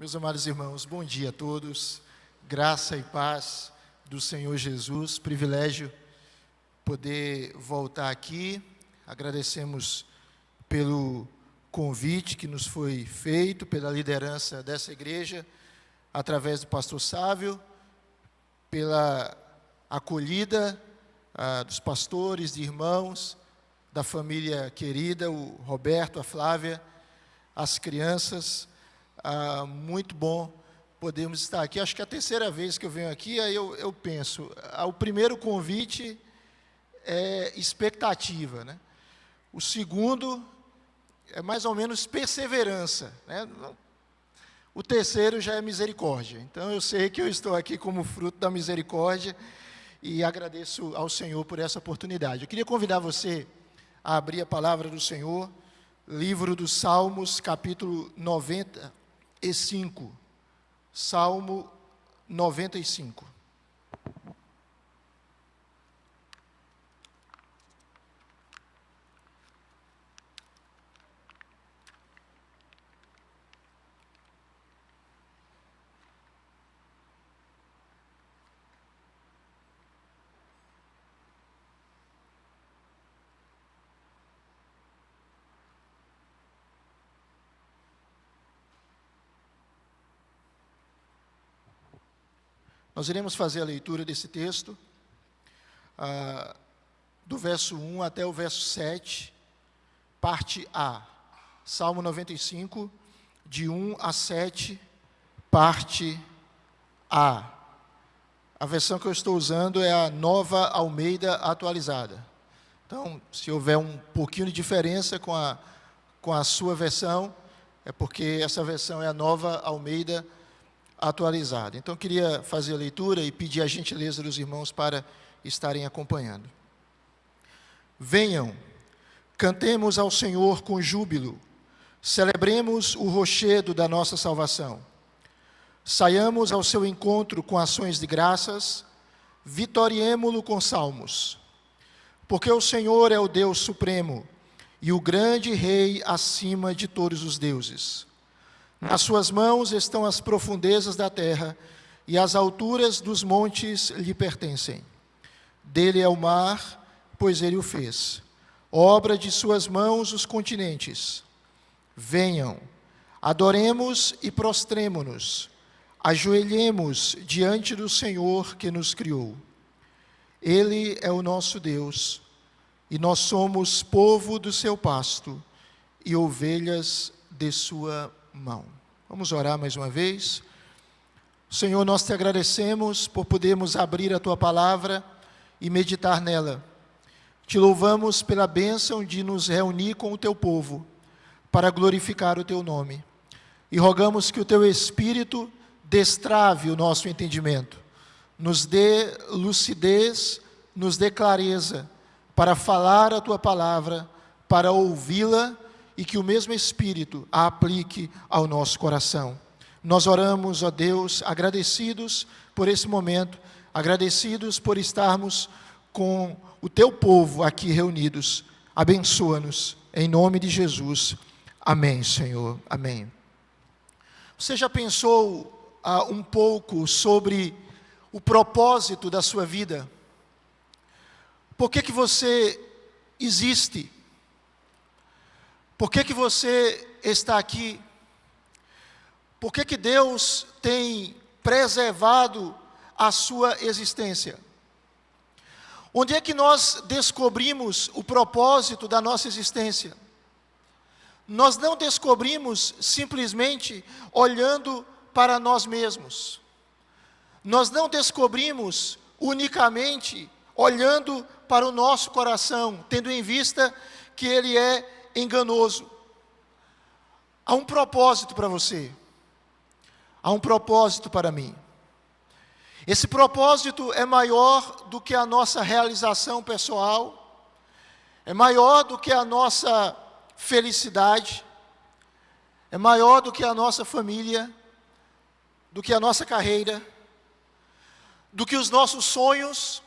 Meus amados irmãos, bom dia a todos, graça e paz do Senhor Jesus, privilégio poder voltar aqui, agradecemos pelo convite que nos foi feito, pela liderança dessa igreja, através do pastor Sávio, pela acolhida dos pastores, de irmãos, da família querida, o Roberto, a Flávia, as crianças. Muito bom podermos estar aqui. Acho que é a terceira vez que eu venho aqui, aí eu penso, o primeiro convite é expectativa, né? O segundo é mais ou menos perseverança, né? O terceiro já é misericórdia. Então eu sei que eu estou aqui como fruto da misericórdia e agradeço ao Senhor por essa oportunidade. Eu queria convidar você a abrir a palavra do Senhor, livro dos Salmos, capítulo 95. Salmo 95. Nós iremos fazer a leitura desse texto, do verso 1 até o verso 7, parte A. Salmo 95, de 1 a 7, parte A. A versão que eu estou usando é a Nova Almeida Atualizada. Então, se houver um pouquinho de diferença com a sua versão, é porque essa versão é a Nova Almeida Atualizada. Então, eu queria fazer a leitura e pedir a gentileza dos irmãos para estarem acompanhando. Venham, cantemos ao Senhor com júbilo, celebremos o rochedo da nossa salvação. Saiamos ao seu encontro com ações de graças, vitoriemo-lo com salmos. Porque o Senhor é o Deus supremo e o grande Rei acima de todos os deuses. Nas suas mãos estão as profundezas da terra, e as alturas dos montes lhe pertencem. Dele é o mar, pois ele o fez. Obra de suas mãos os continentes. Venham, adoremos e prostremo-nos, ajoelhemos diante do Senhor que nos criou. Ele é o nosso Deus, e nós somos povo do seu pasto e ovelhas de sua mão. Vamos orar mais uma vez. Senhor, nós te agradecemos por podermos abrir a tua palavra e meditar nela. Te louvamos pela bênção de nos reunir com o teu povo para glorificar o teu nome. E rogamos que o teu Espírito destrave o nosso entendimento, nos dê lucidez, nos dê clareza para falar a tua palavra, para ouvi-la, e que o mesmo Espírito a aplique ao nosso coração. Nós oramos, ó Deus, agradecidos por esse momento, agradecidos por estarmos com o teu povo aqui reunidos. Abençoa-nos, em nome de Jesus. Amém, Senhor. Amém. Você já pensou um pouco sobre o propósito da sua vida? Por que você existe? Por que você está aqui? Por que Deus tem preservado a sua existência? Onde é que nós descobrimos o propósito da nossa existência? Nós não descobrimos simplesmente olhando para nós mesmos. Nós não descobrimos unicamente olhando para o nosso coração, tendo em vista que ele é enganoso. Há um propósito para você. Há um propósito para mim. Esse propósito é maior do que a nossa realização pessoal, é maior do que a nossa felicidade, é maior do que a nossa família, do que a nossa carreira, do que os nossos sonhos,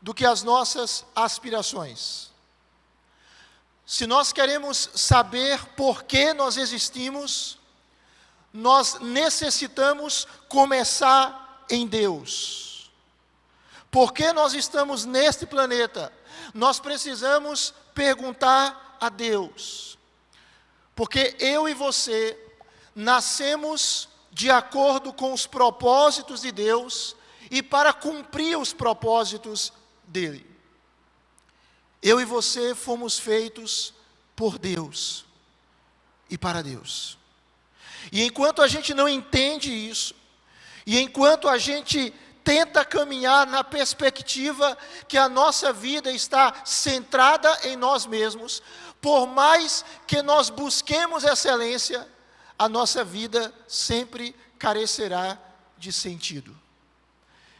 do que as nossas aspirações. Se nós queremos saber por que nós existimos, nós necessitamos começar em Deus. Porque nós estamos neste planeta, nós precisamos perguntar a Deus. Porque eu e você nascemos de acordo com os propósitos de Deus e para cumprir os propósitos dele. Eu e você fomos feitos por Deus e para Deus. E enquanto a gente não entende isso, e enquanto a gente tenta caminhar na perspectiva que a nossa vida está centrada em nós mesmos, por mais que nós busquemos excelência, a nossa vida sempre carecerá de sentido.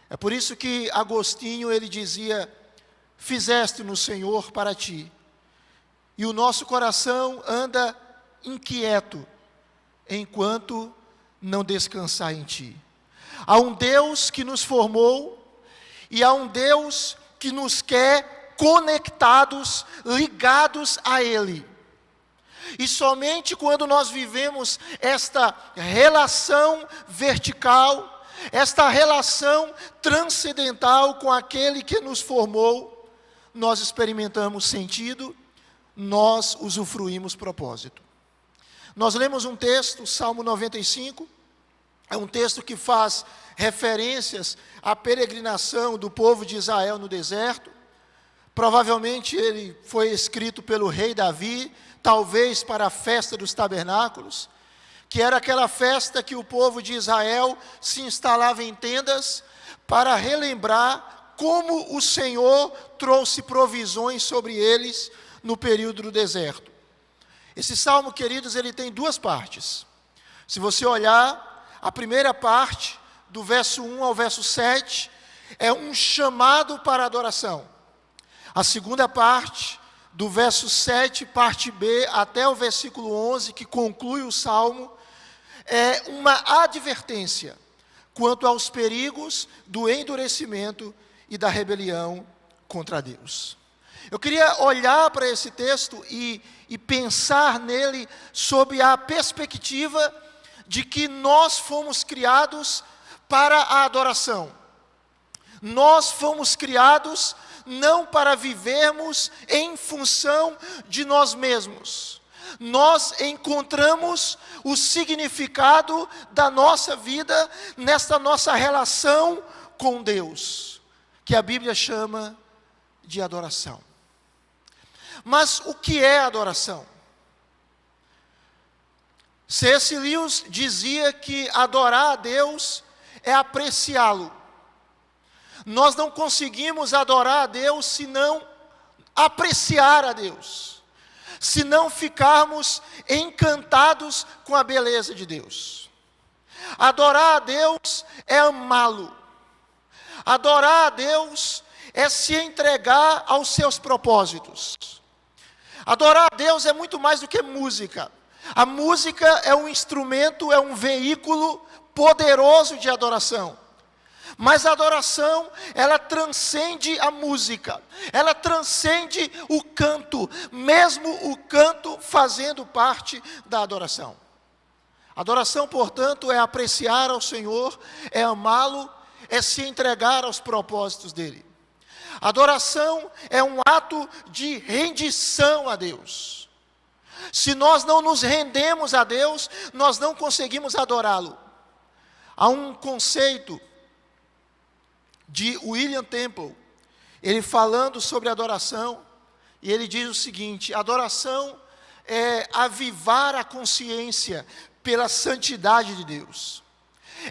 É por isso que Agostinho, ele dizia: fizeste no Senhor para ti, e o nosso coração anda inquieto, enquanto não descansar em ti. Há um Deus que nos formou, e há um Deus que nos quer conectados, ligados a Ele. E somente quando nós vivemos esta relação vertical, esta relação transcendental com aquele que nos formou, nós experimentamos sentido, nós usufruímos propósito. Nós lemos um texto, Salmo 95, é um texto que faz referências à peregrinação do povo de Israel no deserto. Provavelmente ele foi escrito pelo rei Davi, talvez para a festa dos tabernáculos, que era aquela festa que o povo de Israel se instalava em tendas para relembrar como o Senhor trouxe provisões sobre eles no período do deserto. Esse salmo, queridos, ele tem duas partes. Se você olhar, a primeira parte, do verso 1 ao verso 7, é um chamado para a adoração. A segunda parte, do verso 7, parte B, até o versículo 11, que conclui o salmo, é uma advertência quanto aos perigos do endurecimento e da rebelião contra Deus. Eu queria olhar para esse texto e pensar nele sob a perspectiva de que nós fomos criados para a adoração. Nós fomos criados não para vivermos em função de nós mesmos. Nós encontramos o significado da nossa vida nesta nossa relação com Deus, que a Bíblia chama de adoração. Mas o que é adoração? C.S. Lewis dizia que adorar a Deus é apreciá-lo. Nós não conseguimos adorar a Deus se não apreciar a Deus, se não ficarmos encantados com a beleza de Deus. Adorar a Deus é amá-lo. Adorar a Deus é se entregar aos seus propósitos. Adorar a Deus é muito mais do que música. A música é um instrumento, é um veículo poderoso de adoração. Mas a adoração, ela transcende a música, ela transcende o canto, mesmo o canto fazendo parte da adoração. Adoração, portanto, é apreciar ao Senhor, é amá-lo, é se entregar aos propósitos dele. Adoração é um ato de rendição a Deus. Se nós não nos rendemos a Deus, nós não conseguimos adorá-lo. Há um conceito de William Temple, ele falando sobre adoração, e ele diz o seguinte: adoração é avivar a consciência pela santidade de Deus,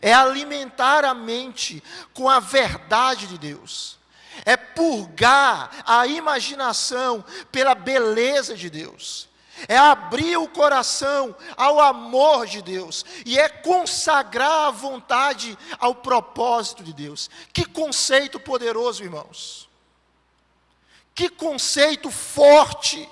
é alimentar a mente com a verdade de Deus, é purgar a imaginação pela beleza de Deus, é abrir o coração ao amor de Deus, e é consagrar a vontade ao propósito de Deus. Que conceito poderoso, irmãos! Que conceito forte!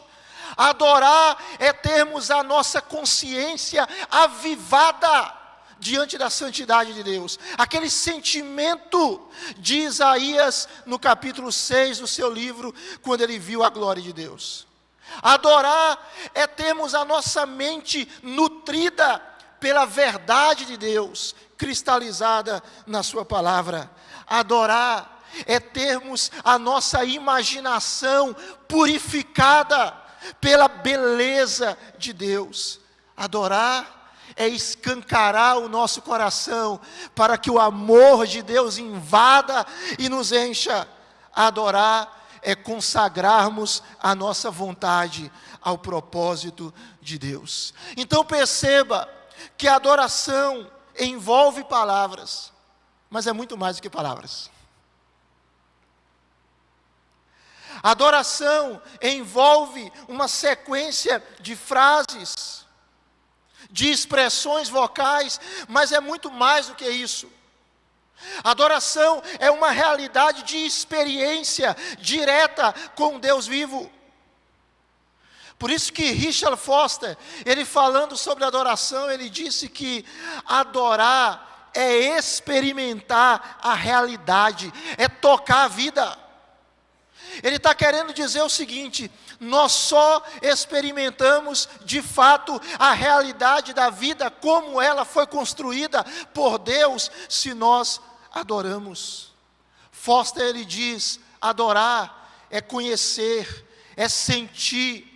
Adorar é termos a nossa consciência avivada diante da santidade de Deus. Aquele sentimento de Isaías no capítulo 6 do seu livro, quando ele viu a glória de Deus. Adorar é termos a nossa mente nutrida pela verdade de Deus cristalizada na sua palavra. Adorar é termos a nossa imaginação purificada pela beleza de Deus. Adorar é escancarar o nosso coração para que o amor de Deus invada e nos encha. Adorar é consagrarmos a nossa vontade ao propósito de Deus. Então perceba que a adoração envolve palavras, mas é muito mais do que palavras. A adoração envolve uma sequência de frases, de expressões vocais, mas é muito mais do que isso. A adoração é uma realidade de experiência direta com Deus vivo. Por isso que Richard Foster, ele falando sobre adoração, ele disse que adorar é experimentar a realidade, é tocar a vida. Ele está querendo dizer o seguinte: nós só experimentamos de fato a realidade da vida como ela foi construída por Deus se nós adoramos. Foster, ele diz: adorar é conhecer, é sentir,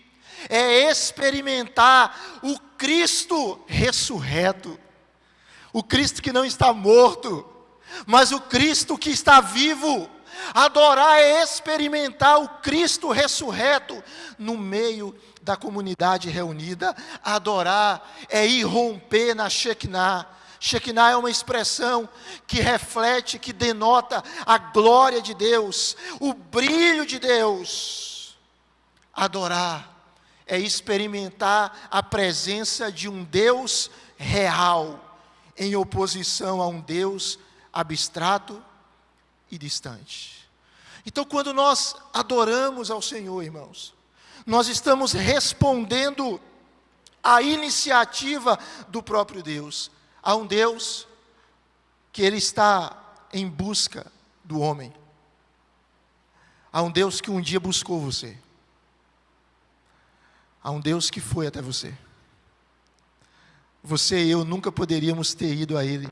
é experimentar o Cristo ressurreto, o Cristo que não está morto, mas o Cristo que está vivo. Adorar é experimentar o Cristo ressurreto no meio da comunidade reunida. Adorar é irromper na Shekinah. Shekinah é uma expressão que reflete, que denota a glória de Deus, o brilho de Deus. Adorar é experimentar a presença de um Deus real, em oposição a um Deus abstrato e distante. Então, quando nós adoramos ao Senhor, irmãos, nós estamos respondendo à iniciativa do próprio Deus, a um Deus que Ele está em busca do homem, a um Deus que um dia buscou você, a um Deus que foi até você. Você e eu nunca poderíamos ter ido a Ele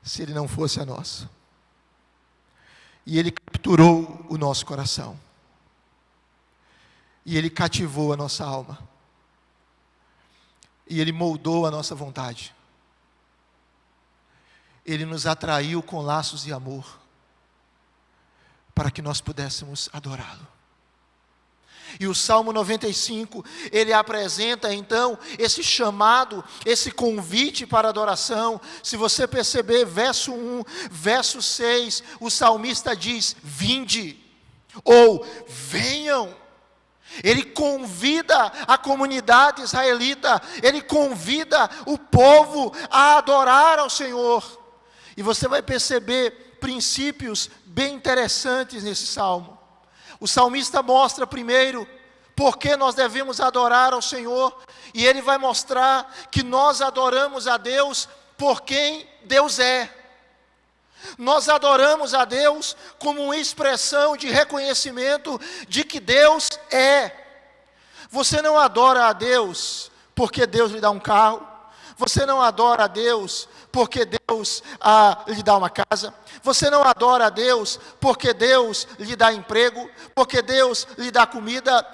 se Ele não fosse a nós. E Ele capturou o nosso coração. E Ele cativou a nossa alma. E Ele moldou a nossa vontade. Ele nos atraiu com laços de amor, para que nós pudéssemos adorá-lo. E o Salmo 95, ele apresenta então esse chamado, esse convite para adoração. Se você perceber, verso 1, verso 6, o salmista diz: vinde, ou venham. Ele convida a comunidade israelita, ele convida o povo a adorar ao Senhor. E você vai perceber princípios bem interessantes nesse salmo. O salmista mostra primeiro por que nós devemos adorar ao Senhor, e ele vai mostrar que nós adoramos a Deus por quem Deus é. Nós adoramos a Deus como uma expressão de reconhecimento de que Deus é. Você não adora a Deus porque Deus lhe dá um carro. Você não adora a Deus porque Deus lhe dá uma casa. Você não adora a Deus porque Deus lhe dá emprego, porque Deus lhe dá comida.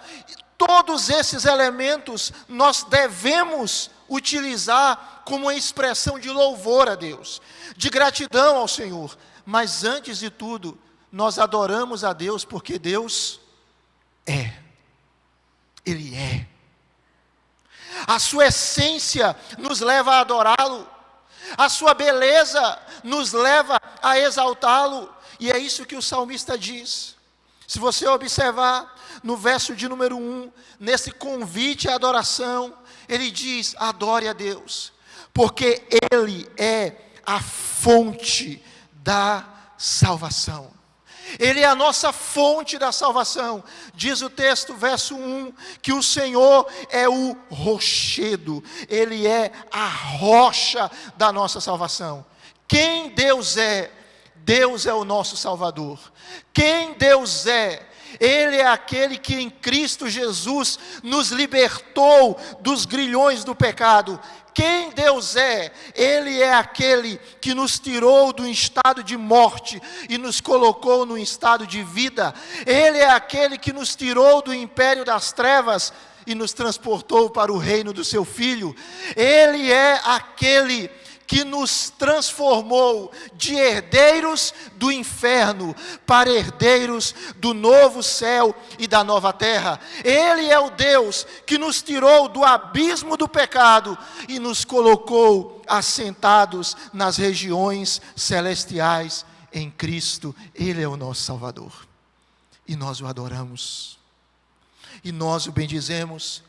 Todos esses elementos nós devemos utilizar como uma expressão de louvor a Deus, de gratidão ao Senhor. Mas antes de tudo, nós adoramos a Deus porque Deus é. Ele é. A sua essência nos leva a adorá-lo. A sua beleza nos leva a exaltá-lo. E é isso que o salmista diz. Se você observar no verso de número 1, nesse convite à adoração, ele diz: adore a Deus, porque Ele é a fonte da salvação. Ele é a nossa fonte da salvação. Diz o texto, verso 1, que o Senhor é o rochedo. Ele é a rocha da nossa salvação. Quem Deus é? Deus é o nosso Salvador. Quem Deus é? Ele é aquele que em Cristo Jesus nos libertou dos grilhões do pecado. quem Deus é. Ele é aquele que nos tirou do estado de morte e nos colocou no estado de vida. Ele é aquele que nos tirou do império das trevas e nos transportou para o reino do seu Filho. Ele é aquele que nos transformou de herdeiros do inferno para herdeiros do novo céu e da nova terra. Ele é o Deus que nos tirou do abismo do pecado e nos colocou assentados nas regiões celestiais em Cristo. Ele é o nosso Salvador. E nós o adoramos. E nós o bendizemos.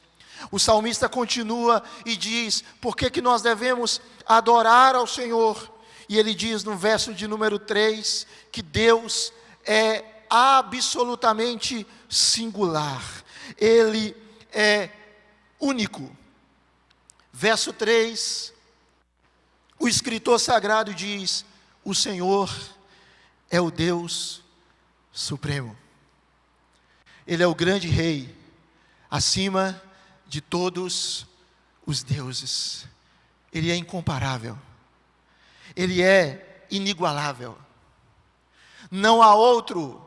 O salmista continua e diz, por que nós devemos adorar ao Senhor? E ele diz no verso de número 3, que Deus é absolutamente singular. Ele é único. Verso 3, o escritor sagrado diz, o Senhor é o Deus supremo. Ele é o grande rei, acima de todos os deuses. Ele é incomparável. Ele é inigualável. Não há outro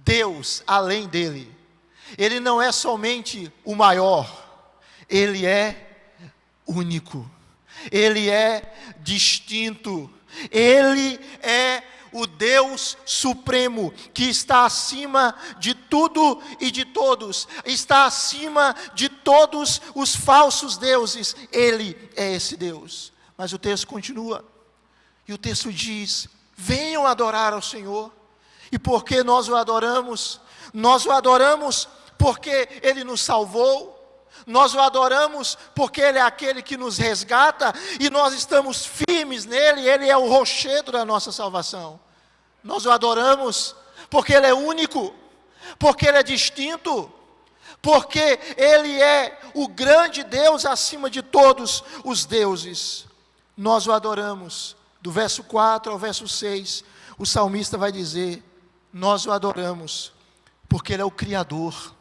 Deus além dele. Ele não é somente o maior. Ele é único. Ele é distinto. Ele é o Deus supremo, que está acima de tudo e de todos, está acima de todos os falsos deuses. Ele é esse Deus. Mas o texto continua, e o texto diz, venham adorar ao Senhor. E por que nós o adoramos? Nós o adoramos porque Ele nos salvou. Nós o adoramos porque Ele é aquele que nos resgata e nós estamos firmes nele. Ele é o rochedo da nossa salvação. Nós o adoramos porque Ele é único, porque Ele é distinto, porque Ele é o grande Deus acima de todos os deuses. Nós o adoramos. Do verso 4 ao verso 6, o salmista vai dizer, nós o adoramos porque Ele é o Criador.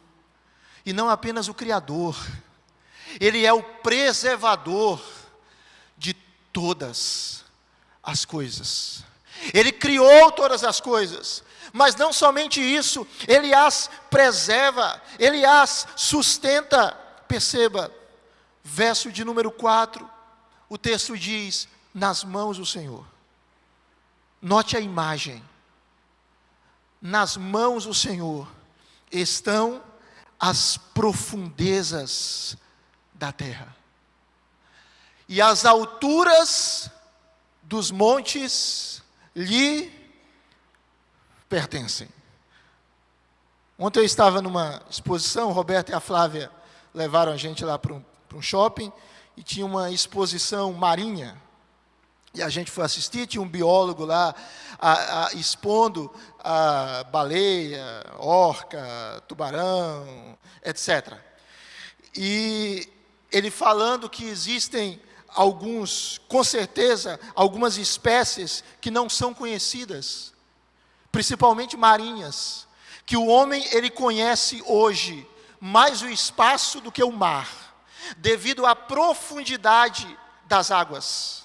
E não apenas o Criador, Ele é o preservador de todas as coisas. Ele criou todas as coisas, mas não somente isso, Ele as preserva, Ele as sustenta. Perceba, verso de número 4, o texto diz, nas mãos do Senhor. Note a imagem, nas mãos do Senhor estão as profundezas da terra, e as alturas dos montes lhe pertencem. Ontem eu estava numa exposição, o Roberto e a Flávia levaram a gente lá para um shopping, e tinha uma exposição marinha, e a gente foi assistir, tinha um biólogo lá, expondo a baleia, orca, tubarão, etc. E ele falando que existem com certeza, algumas espécies que não são conhecidas, principalmente marinhas, que o homem, ele conhece hoje mais o espaço do que o mar, devido à profundidade das águas,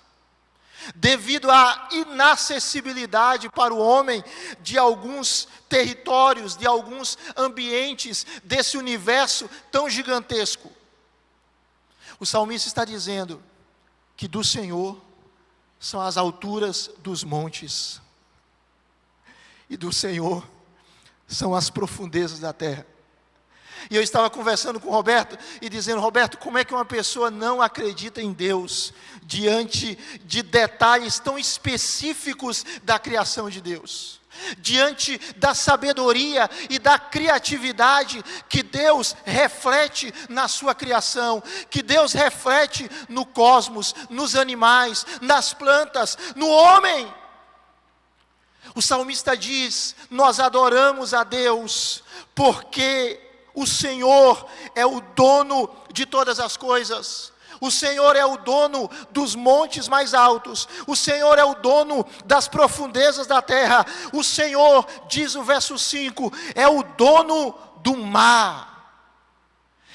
devido à inacessibilidade para o homem de alguns territórios, de alguns ambientes desse universo tão gigantesco. O salmista está dizendo que do Senhor são as alturas dos montes, e do Senhor são as profundezas da terra. E eu estava conversando com o Roberto e dizendo, Roberto, como é que uma pessoa não acredita em Deus diante de detalhes tão específicos da criação de Deus? Diante da sabedoria e da criatividade que Deus reflete na sua criação, que Deus reflete no cosmos, nos animais, nas plantas, no homem. O salmista diz, nós adoramos a Deus porque o Senhor é o dono de todas as coisas. O Senhor é o dono dos montes mais altos. O Senhor é o dono das profundezas da terra. O Senhor, diz o verso 5, é o dono do mar.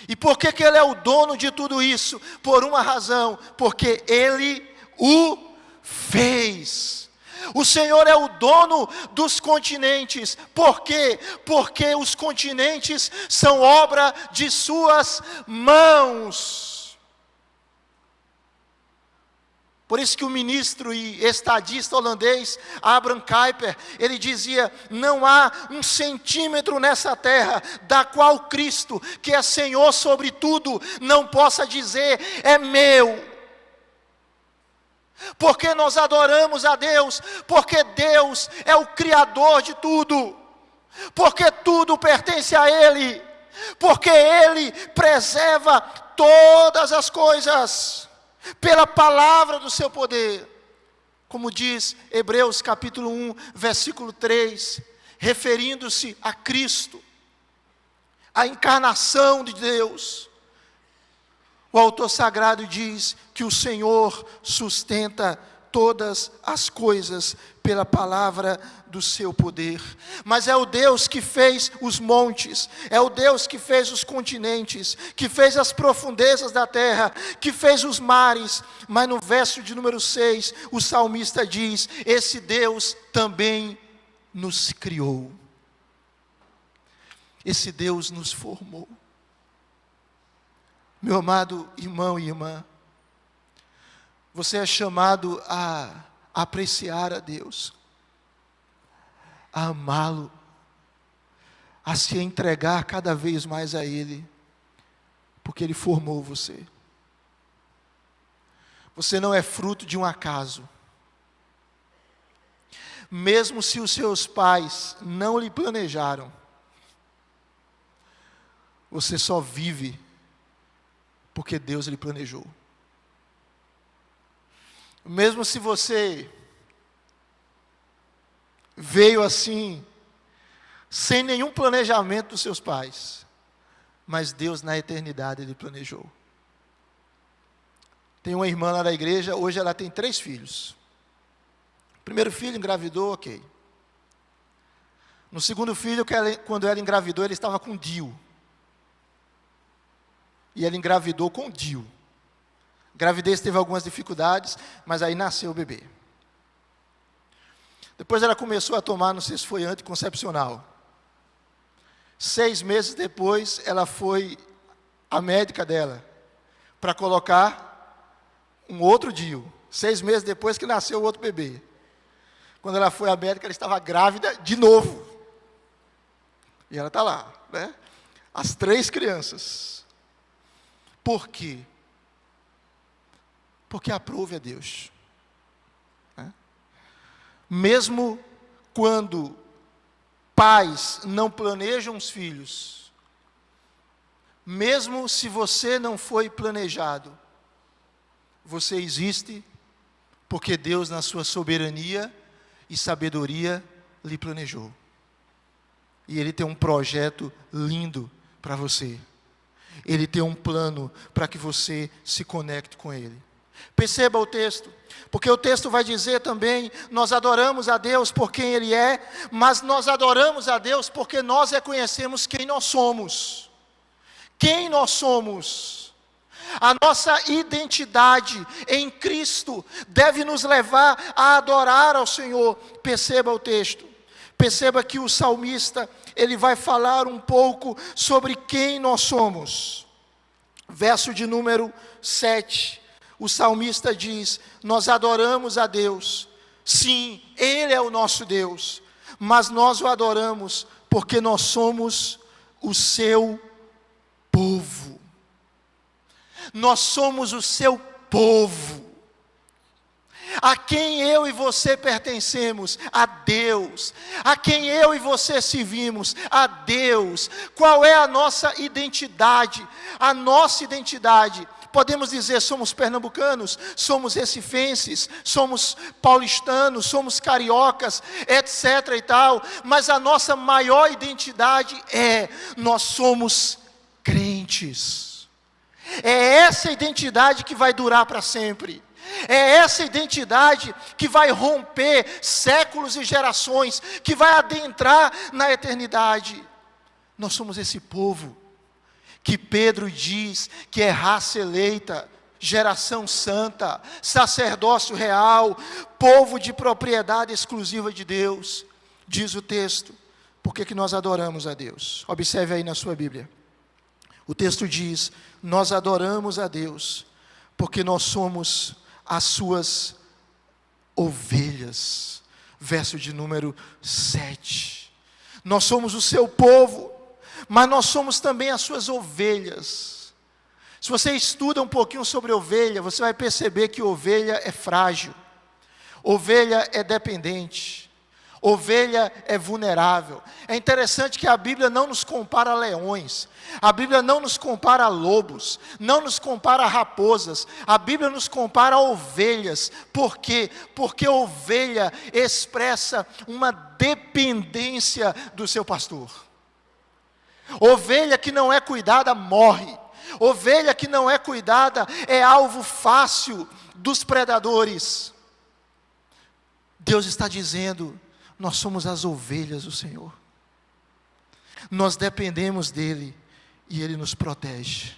E por que que Ele é o dono de tudo isso? Por uma razão, porque Ele o fez. O Senhor é o dono dos continentes. Por quê? Porque os continentes são obra de suas mãos. Por isso que o ministro e estadista holandês, Abraham Kuyper, ele dizia: não há um centímetro nessa terra, da qual Cristo, que é Senhor sobre tudo, não possa dizer, é meu. Porque nós adoramos a Deus, porque Deus é o Criador de tudo, porque tudo pertence a Ele, porque Ele preserva todas as coisas, pela palavra do seu poder, como diz Hebreus capítulo 1, versículo 3, referindo-se a Cristo, a encarnação de Deus. O autor sagrado diz que o Senhor sustenta todas as coisas pela palavra do seu poder. Mas é o Deus que fez os montes, é o Deus que fez os continentes, que fez as profundezas da terra, que fez os mares. Mas no verso de número 6, o salmista diz: esse Deus também nos criou. Esse Deus nos formou. Meu amado irmão e irmã, você é chamado a apreciar a Deus, a amá-lo, a se entregar cada vez mais a Ele, porque Ele formou você. Você não é fruto de um acaso. Mesmo se os seus pais não lhe planejaram, você só vive porque Deus lhe planejou. Mesmo se você veio assim, sem nenhum planejamento dos seus pais, mas Deus na eternidade lhe planejou. Tem uma irmã lá da igreja, hoje ela tem 3 filhos. O primeiro filho engravidou, ok. No segundo filho, quando ela engravidou, ele estava com DIU. E ela engravidou com DIU. A gravidez teve algumas dificuldades, mas aí nasceu o bebê. Depois ela começou a tomar, não sei se foi anticoncepcional. 6 meses depois, ela foi à médica dela, para colocar um outro DIU. 6 meses depois que nasceu o outro bebê. Quando ela foi à médica, ela estava grávida de novo. E ela está lá, né? As 3 crianças. Por quê? Porque aprove a Deus. Mesmo quando pais não planejam os filhos, mesmo se você não foi planejado, você existe porque Deus, na sua soberania e sabedoria, lhe planejou. E Ele tem um projeto lindo para você. Ele tem um plano para que você se conecte com Ele. Perceba o texto, porque o texto vai dizer também: nós adoramos a Deus por quem Ele é, mas nós adoramos a Deus porque nós reconhecemos quem nós somos. Quem nós somos. A nossa identidade em Cristo deve nos levar a adorar ao Senhor. Perceba o texto. Perceba que o salmista, ele vai falar um pouco sobre quem nós somos. Verso de número 7, o salmista diz: nós adoramos a Deus, sim, Ele é o nosso Deus, mas nós o adoramos porque nós somos o seu povo. Nós somos o seu povo. A quem eu e você pertencemos? A Deus. A quem eu e você servimos? A Deus. Qual é a nossa identidade? A nossa identidade, podemos dizer, somos pernambucanos, somos recifenses, somos paulistanos, somos cariocas, etc. e tal, mas a nossa maior identidade nós somos crentes. É essa identidade que vai durar para sempre. É essa identidade que vai romper séculos e gerações, que vai adentrar na eternidade. Nós somos esse povo que Pedro diz que é raça eleita, geração santa, sacerdócio real, povo de propriedade exclusiva de Deus. Diz o texto, por que nós adoramos a Deus? Observe aí na sua Bíblia. O texto diz, nós adoramos a Deus, porque nós somos as suas ovelhas. Verso de número 7. Nós somos o seu povo, mas nós somos também as suas ovelhas. Se você estuda um pouquinho sobre ovelha, você vai perceber que ovelha é frágil, ovelha é dependente, ovelha é vulnerável. É interessante que a Bíblia não nos compara a leões, a Bíblia não nos compara a lobos, não nos compara a raposas, a Bíblia nos compara a ovelhas. Por quê? Porque ovelha expressa uma dependência do seu pastor. Ovelha que não é cuidada morre. Ovelha que não é cuidada é alvo fácil dos predadores. Deus está dizendo, nós somos as ovelhas do Senhor. Nós dependemos dEle e Ele nos protege.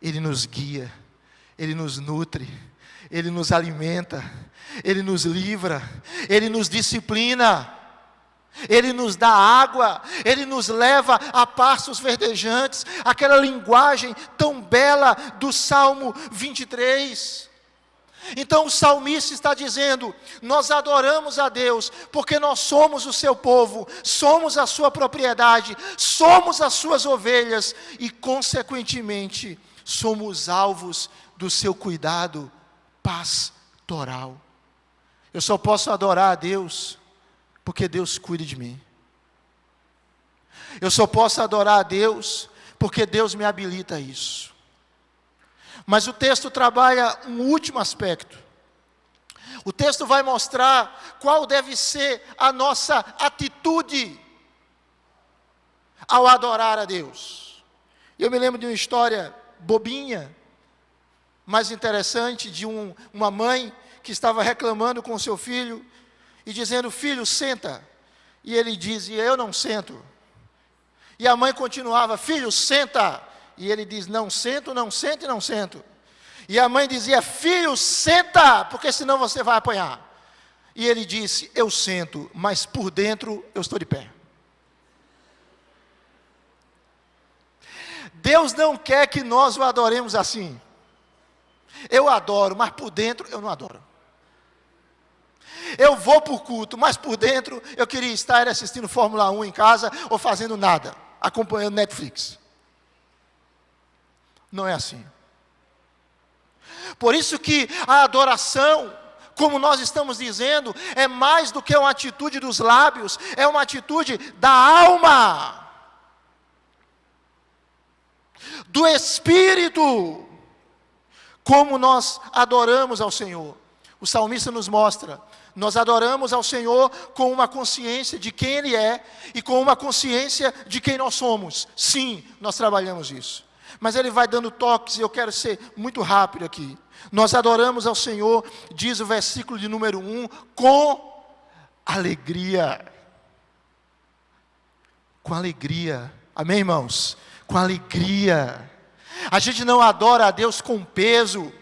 Ele nos guia, Ele nos nutre, Ele nos alimenta, Ele nos livra, Ele nos disciplina. Ele nos dá água, Ele nos leva a pastos verdejantes, aquela linguagem tão bela do Salmo 23. Então o salmista está dizendo, nós adoramos a Deus, porque nós somos o seu povo, somos a sua propriedade, somos as suas ovelhas, e consequentemente, somos alvos do seu cuidado pastoral. Eu só posso adorar a Deus porque Deus cuida de mim. Eu só posso adorar a Deus porque Deus me habilita a isso. Mas o texto trabalha um último aspecto. O texto vai mostrar qual deve ser a nossa atitude ao adorar a Deus. Eu me lembro de uma história bobinha, mas interessante, de uma mãe que estava reclamando com o seu filho, e dizendo, filho, senta. E ele dizia, eu não sento. E a mãe continuava, filho, senta. E ele diz, não sento, não sento e não sento. E a mãe dizia, filho, senta, porque senão você vai apanhar. E ele disse, eu sento, mas por dentro eu estou de pé. Deus não quer que nós o adoremos assim. Eu adoro, mas por dentro eu não adoro. Eu vou para o culto, mas por dentro eu queria estar assistindo Fórmula 1 em casa, ou fazendo nada, acompanhando Netflix. Não é assim. Por isso que a adoração, como nós estamos dizendo, é mais do que uma atitude dos lábios, é uma atitude da alma, do Espírito. Como nós adoramos ao Senhor. O salmista nos mostra, nós adoramos ao Senhor com uma consciência de quem Ele é e com uma consciência de quem nós somos. Sim, nós trabalhamos isso. Mas Ele vai dando toques, e eu quero ser muito rápido aqui. Nós adoramos ao Senhor, diz o versículo de número 1, com alegria. Com alegria. Amém, irmãos? Com alegria. A gente não adora a Deus com peso.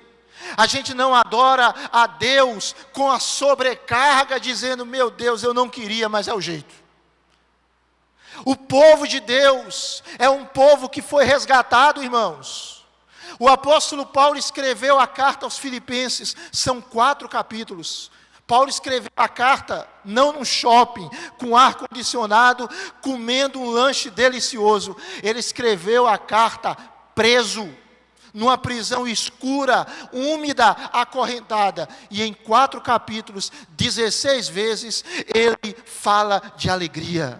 A gente não adora a Deus com a sobrecarga, dizendo, meu Deus, eu não queria, mas é o jeito. O povo de Deus é um povo que foi resgatado, irmãos. O apóstolo Paulo escreveu a carta aos Filipenses, são 4 capítulos. Paulo escreveu a carta, não num shopping, com ar-condicionado, comendo um lanche delicioso. Ele escreveu a carta preso, numa prisão escura, úmida, acorrentada. E em 4 capítulos, 16 vezes, ele fala de alegria.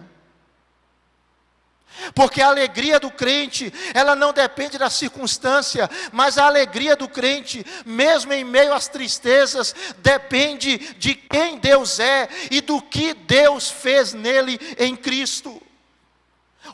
Porque a alegria do crente, ela não depende da circunstância, mas a alegria do crente, mesmo em meio às tristezas, depende de quem Deus é e do que Deus fez nele em Cristo.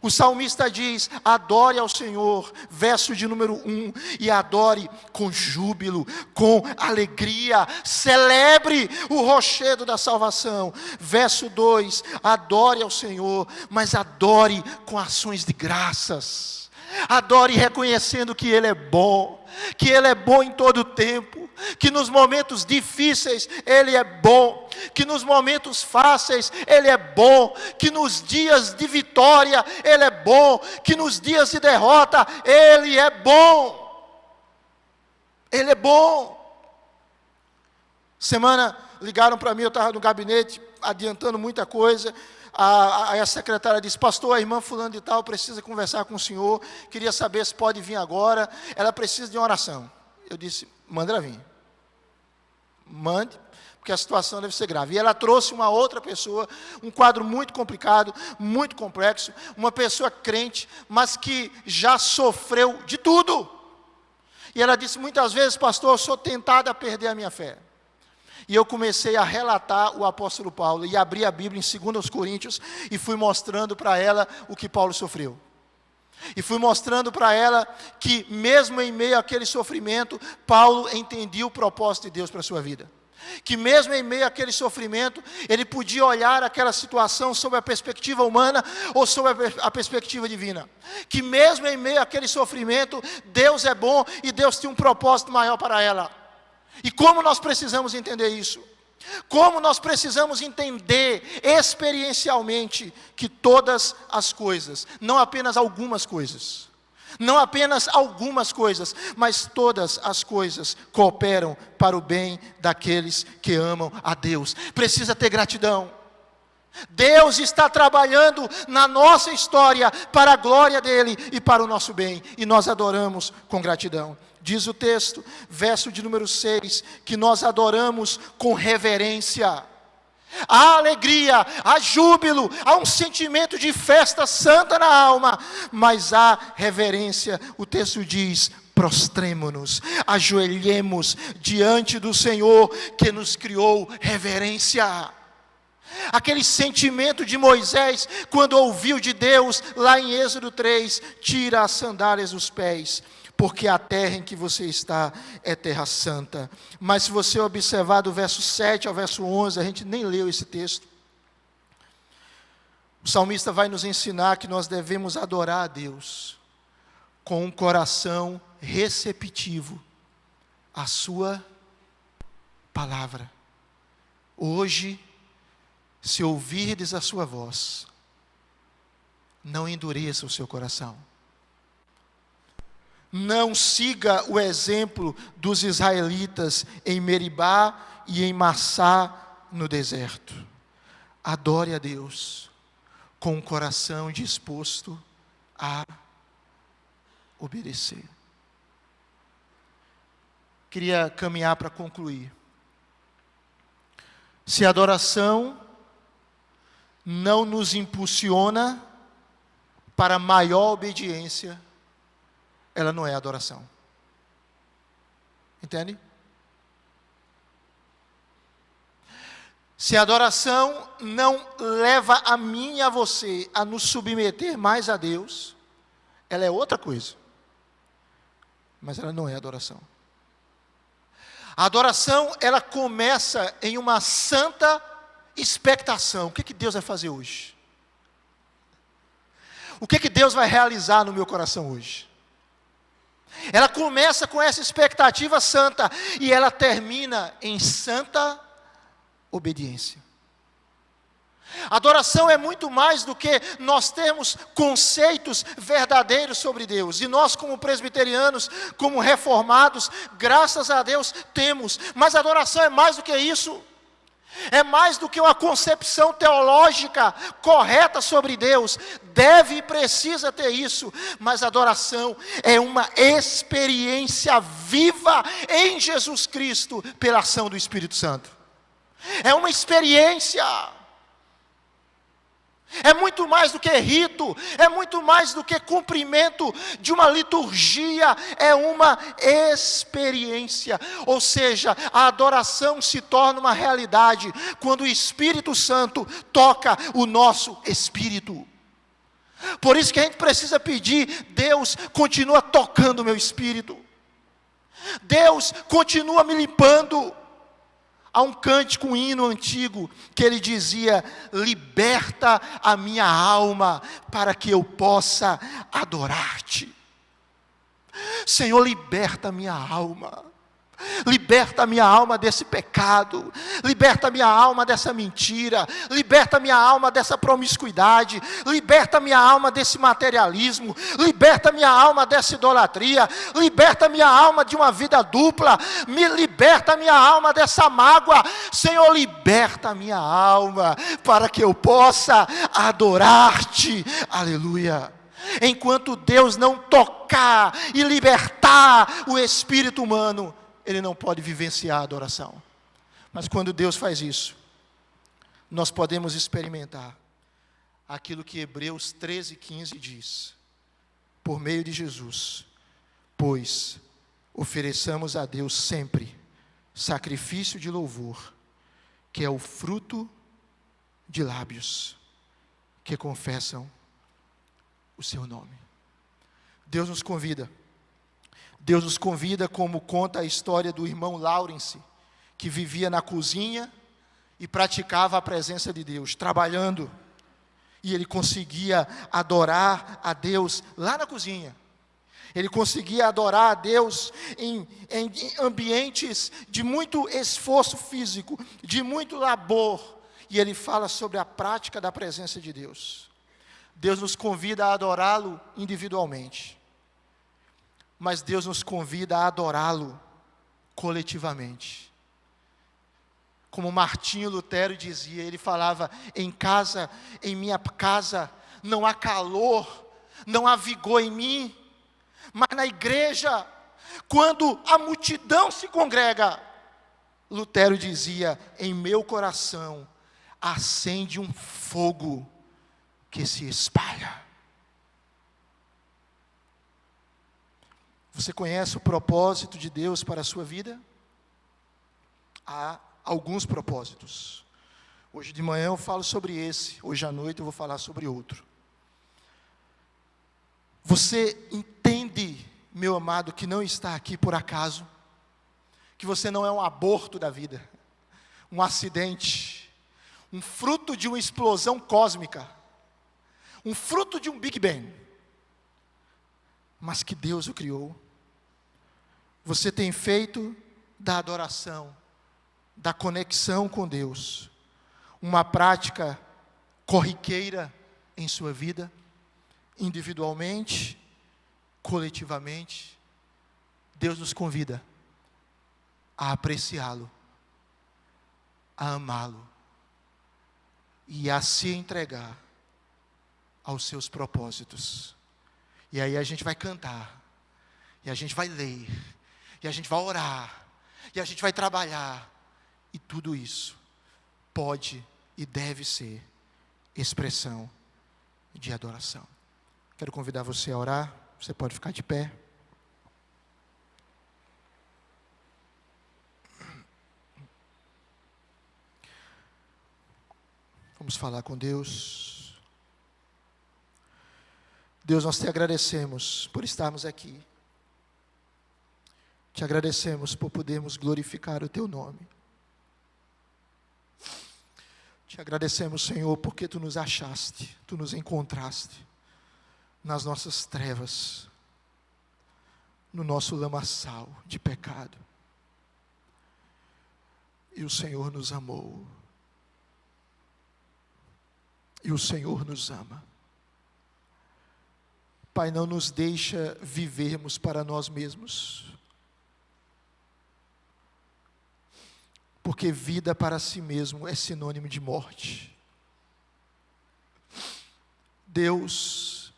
O salmista diz, adore ao Senhor, verso de número 1, e adore com júbilo, com alegria, celebre o rochedo da salvação. Verso 2, adore ao Senhor, mas adore com ações de graças. Adore reconhecendo que Ele é bom, que Ele é bom em todo o tempo, que nos momentos difíceis Ele é bom, que nos momentos fáceis Ele é bom, que nos dias de vitória Ele é bom, que nos dias de derrota Ele é bom. Ele é bom. Semana ligaram para mim, eu estava no gabinete adiantando muita coisa. A secretária disse: pastor, a irmã fulano de tal precisa conversar com o senhor, queria saber se pode vir agora, ela precisa de uma oração. Eu disse: manda ela vir, mande, porque a situação deve ser grave. E ela trouxe uma outra pessoa, um quadro muito complicado, muito complexo, uma pessoa crente, mas que já sofreu de tudo. E ela disse: muitas vezes, pastor, eu sou tentada a perder a minha fé. E eu comecei a relatar o apóstolo Paulo, e abri a Bíblia em 2 Coríntios, e fui mostrando para ela o que Paulo sofreu. E fui mostrando para ela que, mesmo em meio àquele sofrimento, Paulo entendia o propósito de Deus para a sua vida. Que mesmo em meio àquele sofrimento, ele podia olhar aquela situação sob a perspectiva humana ou sob a perspectiva divina. Que mesmo em meio àquele sofrimento, Deus é bom e Deus tem um propósito maior para ela. E como nós precisamos entender isso? Como nós precisamos entender experiencialmente que todas as coisas, não apenas algumas coisas, mas todas as coisas cooperam para o bem daqueles que amam a Deus. Precisa ter gratidão. Deus está trabalhando na nossa história para a glória dEle e para o nosso bem, e nós adoramos com gratidão. Diz o texto, verso de número 6, que nós adoramos com reverência. Há alegria, há júbilo, há um sentimento de festa santa na alma, mas há reverência. O texto diz: prostremo-nos, ajoelhemos diante do Senhor que nos criou. Reverência. Aquele sentimento de Moisés, quando ouviu de Deus, lá em Êxodo 3, tira as sandálias dos pés, porque a terra em que você está é terra santa. Mas se você observar do verso 7 ao verso 11, a gente nem leu esse texto. O salmista vai nos ensinar que nós devemos adorar a Deus com um coração receptivo à sua palavra. Hoje, se ouvirdes a sua voz, não endureça o seu coração. Não siga o exemplo dos israelitas em Meribá e em Massá no deserto. Adore a Deus com um coração disposto a obedecer. Queria caminhar para concluir. Se a adoração não nos impulsiona para maior obediência, ela não é adoração. Entende? Se a adoração não leva a mim e a você a nos submeter mais a Deus, ela é outra coisa. Mas ela não é adoração. A adoração, ela começa em uma santa expectação. O que Deus vai fazer hoje? O que Deus vai realizar no meu coração hoje? Ela começa com essa expectativa santa e ela termina em santa obediência. Adoração é muito mais do que nós termos conceitos verdadeiros sobre Deus. E nós, como presbiterianos, como reformados, graças a Deus temos. Mas adoração é mais do que isso. É mais do que uma concepção teológica correta sobre Deus. Deve e precisa ter isso. Mas adoração é uma experiência viva em Jesus Cristo pela ação do Espírito Santo. É uma experiência. É muito mais do que rito, é muito mais do que cumprimento de uma liturgia, é uma experiência. Ou seja, a adoração se torna uma realidade quando o Espírito Santo toca o nosso espírito. Por isso que a gente precisa pedir: Deus, continua tocando o meu espírito. Deus, continua me limpando. Há um cântico, um hino antigo, que ele dizia: liberta a minha alma, para que eu possa adorar-te. Senhor, liberta a minha alma. Liberta a minha alma desse pecado, liberta a minha alma dessa mentira, liberta a minha alma dessa promiscuidade, liberta a minha alma desse materialismo, liberta a minha alma dessa idolatria, liberta a minha alma de uma vida dupla, me liberta a minha alma dessa mágoa. Senhor, liberta a minha alma para que eu possa adorar-te. Aleluia. Enquanto Deus não tocar e libertar o espírito humano, ele não pode vivenciar a adoração. Mas quando Deus faz isso, nós podemos experimentar aquilo que Hebreus 13:15 diz: por meio de Jesus, pois ofereçamos a Deus sempre sacrifício de louvor, que é o fruto de lábios que confessam o seu nome. Deus nos convida, como conta a história do irmão Lawrence, que vivia na cozinha e praticava a presença de Deus, trabalhando, e ele conseguia adorar a Deus lá na cozinha. Ele conseguia adorar a Deus em ambientes de muito esforço físico, de muito labor, e ele fala sobre a prática da presença de Deus. Deus nos convida a adorá-lo individualmente, mas Deus nos convida a adorá-lo coletivamente. Como Martinho Lutero dizia, ele falava: em minha casa, não há calor, não há vigor em mim, mas na igreja, quando a multidão se congrega, Lutero dizia: em meu coração acende um fogo que se espalha. Você conhece o propósito de Deus para a sua vida? Há alguns propósitos. Hoje de manhã eu falo sobre esse, hoje à noite eu vou falar sobre outro. Você entende, meu amado, que não está aqui por acaso? Que você não é um aborto da vida, um acidente, um fruto de uma explosão cósmica, um fruto de um Big Bang, mas que Deus o criou. Você tem feito da adoração, da conexão com Deus, uma prática corriqueira em sua vida, individualmente, coletivamente. Deus nos convida a apreciá-lo, a amá-lo e a se entregar aos seus propósitos. E aí a gente vai cantar, e a gente vai ler, e a gente vai orar, e a gente vai trabalhar, e tudo isso pode e deve ser expressão de adoração. Quero convidar você a orar. Você pode ficar de pé. Vamos falar com Deus. Deus, nós te agradecemos por estarmos aqui. Te agradecemos por podermos glorificar o teu nome. Te agradecemos, Senhor, porque tu nos achaste, tu nos encontraste nas nossas trevas, no nosso lamaçal de pecado. E o Senhor nos amou. E o Senhor nos ama. Pai, não nos deixa vivermos para nós mesmos, porque vida para si mesmo é sinônimo de morte. Deus,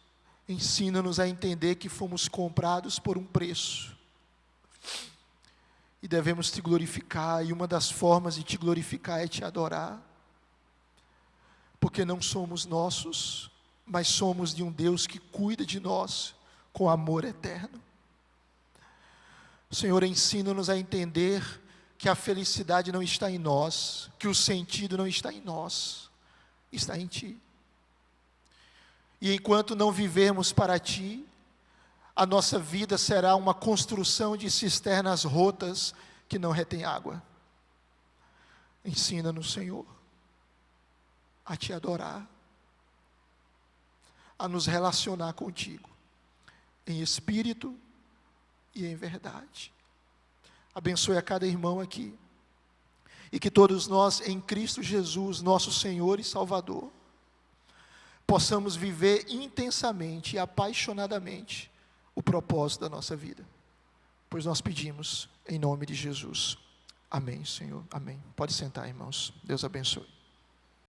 ensina-nos a entender que fomos comprados por um preço, e devemos te glorificar, e uma das formas de te glorificar é te adorar, porque não somos nossos, mas somos de um Deus que cuida de nós com amor eterno. Senhor, ensina-nos a entender que a felicidade não está em nós, que o sentido não está em nós, está em Ti. E enquanto não vivermos para Ti, a nossa vida será uma construção de cisternas rotas que não retém água. Ensina-nos, Senhor, a Te adorar, a nos relacionar contigo, em espírito e em verdade. Abençoe a cada irmão aqui, e que todos nós, em Cristo Jesus, nosso Senhor e Salvador, possamos viver intensamente e apaixonadamente o propósito da nossa vida. Pois nós pedimos em nome de Jesus. Amém, Senhor. Amém. Pode sentar, irmãos. Deus abençoe.